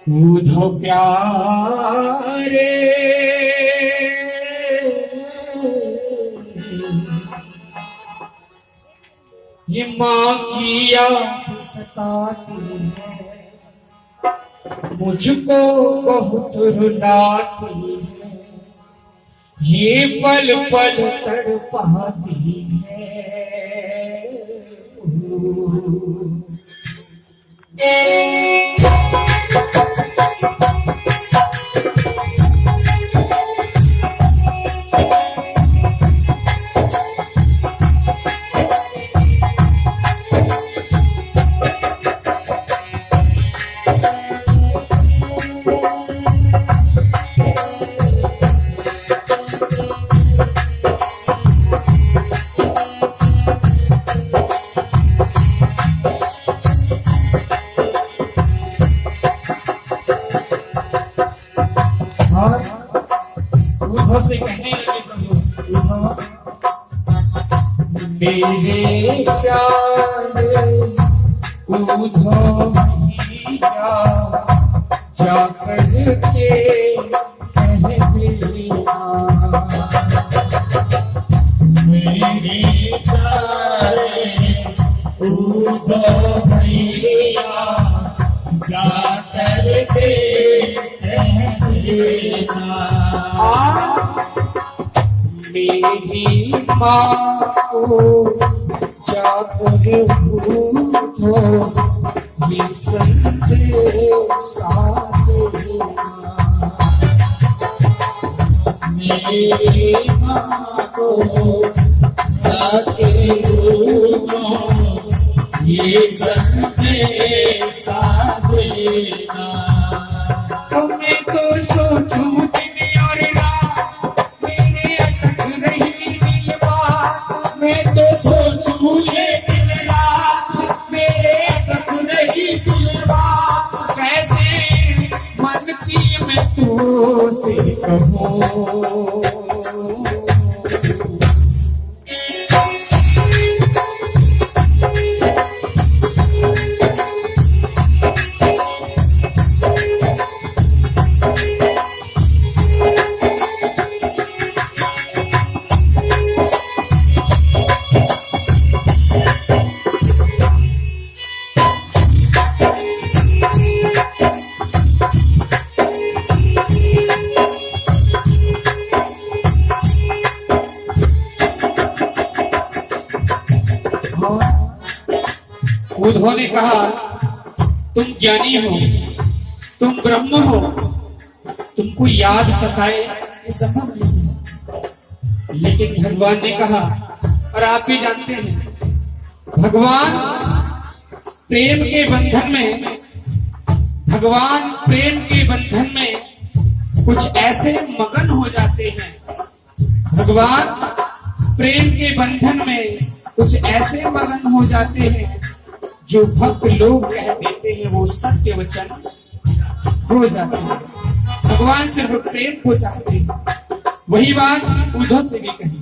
उधो प्यारे ये माँ की याद सताती है, मुझको बहुत रुलाती है, ये पल पल तड़पाती है। से कहने लगे प्रभु, मेरे प्यारे उधो भैया जाकर के कह देना, मेरे प्यारे उधो भैया जाकर के कह देना, मेरी माँ को जाकर पूछो ये संदेशा देना, मेरी माँ को जाके पूछो ये संदेशा देना। तुम्हें तो सोचूं से कहो, बुद्धों ने कहा तुम ज्ञानी हो, तुम ब्रह्म हो, तुमको याद सताए ये संभव नहीं है। लेकिन भगवान ने कहा, और आप भी जानते हैं, भगवान प्रेम के बंधन में, भगवान प्रेम के बंधन में कुछ ऐसे मगन हो जाते हैं, भगवान प्रेम के बंधन में कुछ ऐसे मगन हो जाते हैं जो भक्त लोग कह देते हैं वो सत्य वचन हो जाते हैं। भगवान सिर्फ प्रेम को चाहते हैं। वही बात उद्धव से भी कही।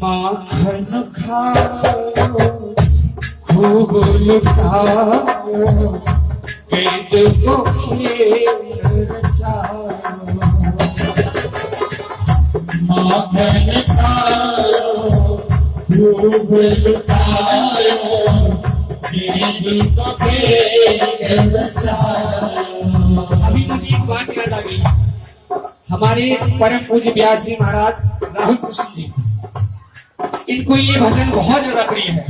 माखन खाओ खूब लुटाओ, वेद को खेल रचाओ, माखन खाओ खूब लुटाओ, वेद को खेल रचाओ। अभी मुझे एक बात याद आ गई, हमारे परम पूज्य व्यास जी महाराज राहुल कृष्ण जी, इनको ये भजन बहुत ज्यादा प्रिय है।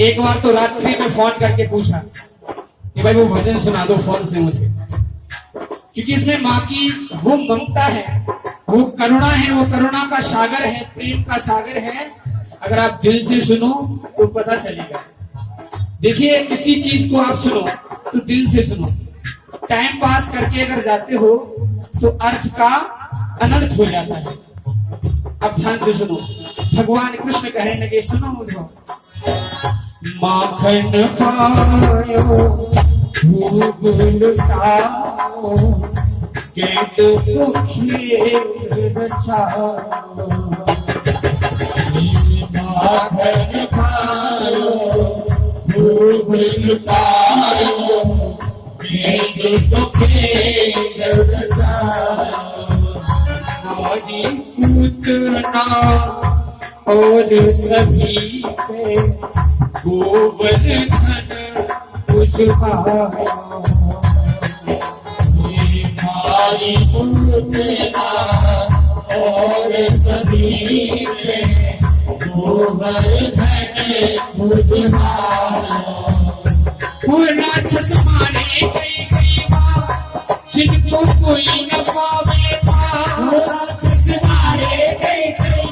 एक बार तो रात्रि में फोन करके पूछा कि भाई वो भजन सुना दो फोन से मुझे, क्योंकि इसमें माँ की वो ममता है, वो करुणा है, वो करुणा का सागर है, प्रेम का सागर है। अगर आप दिल से सुनो तो पता चलेगा। देखिए, किसी चीज को आप सुनो तो दिल से सुनो, टाइम पास करके अगर जाते हो तो अर्थ का अनर्थ हो जाता है। अब ध्यान से सुनो, भगवान कृष्ण कहने लगे, सुनो मुझको, माखन खाओ खूब लुटाओ, के दुखी बचाओ माखन खाओ खूब लुटाओ के दुखी बचाओ नारी पुत्रना और सभी पे गोवर्धन उजवाओ मारी पुत्रना और सभी पे गोवर्धन उजवाओ वो राक्षस मारे कई बार जिनको कोई न पावे पार वो राक्षस मारे कई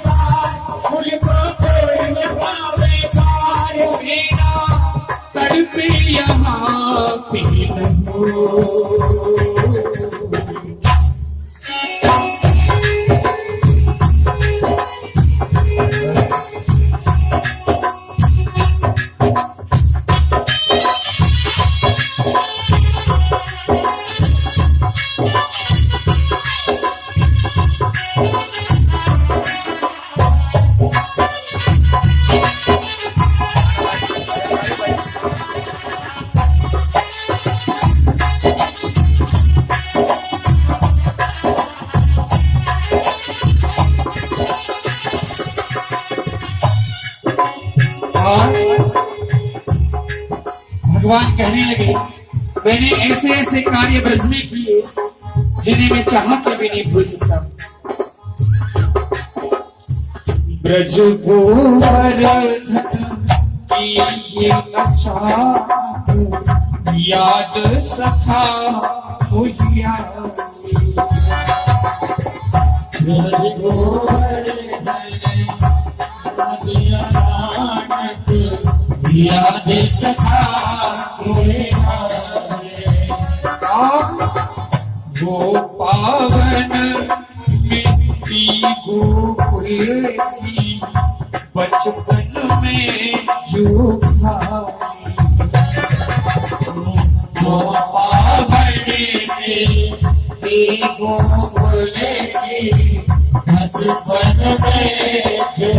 बार उनको कोई न पावे पार मेरा तड़पे यहाँ पे भगवान कहने लगे मैंने ऐसे ऐसे कार्य ब्रज में किए जिन्हें मैं चाह के भी नहीं भूल सकता। ब्रज गोवर्धन की ये अच्छा याद सखा मुझिया ब्रज गोवर्धन याद सखा वो पावन मिट्टी गोकुल की बचपन में जो वो पावन मिट्टी गोकुल की बचपन में जो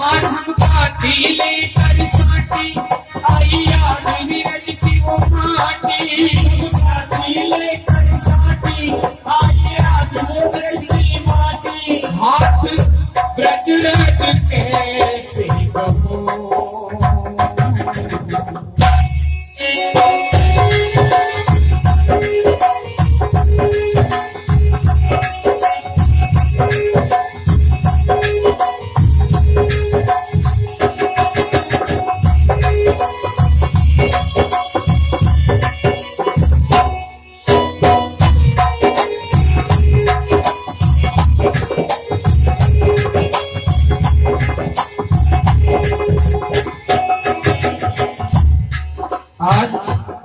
हम काटी लेकर साटी आई याद नीरज की वो माटी काटी लेकर साटी आई याद नीरज की माटी हाथ ब्रजराज कैसे कहो आज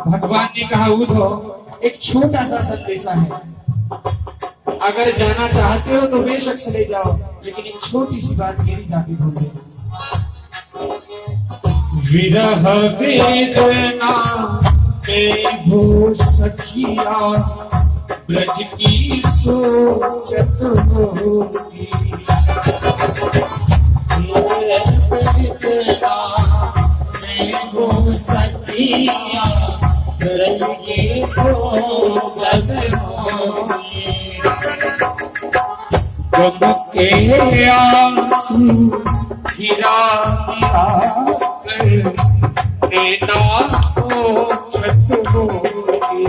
भगवान ने कहा उद्धव एक छोटा सा संदेशा है, अगर जाना चाहते हो तो बेशक चले जाओ, लेकिन एक छोटी सी बात मेरी जाके भूल गए। विरह वेदना में हो सखिया ब्रज की सोचत होगी सखिया ब्रज की सोचत होगी गम के आंसू गिरा गिरा कर नैना सोचत होगी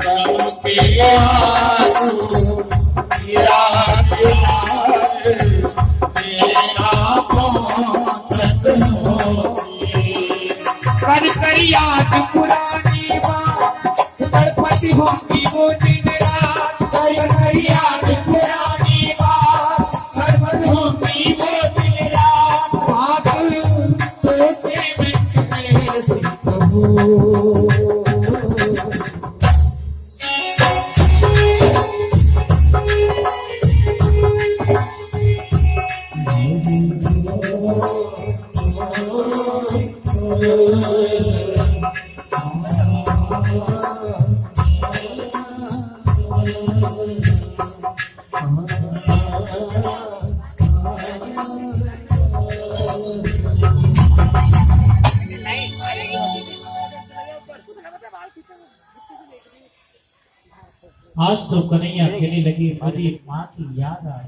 गम के आंसू गिरा गिरा कर याद पुरानी बात गणपति होगी वो दिन रात कर याद पुरानी बात गणपति होगी वो दिन रात बात तो से आज तो कन्हैया खेलने लगी, मेरी माँ की याद आ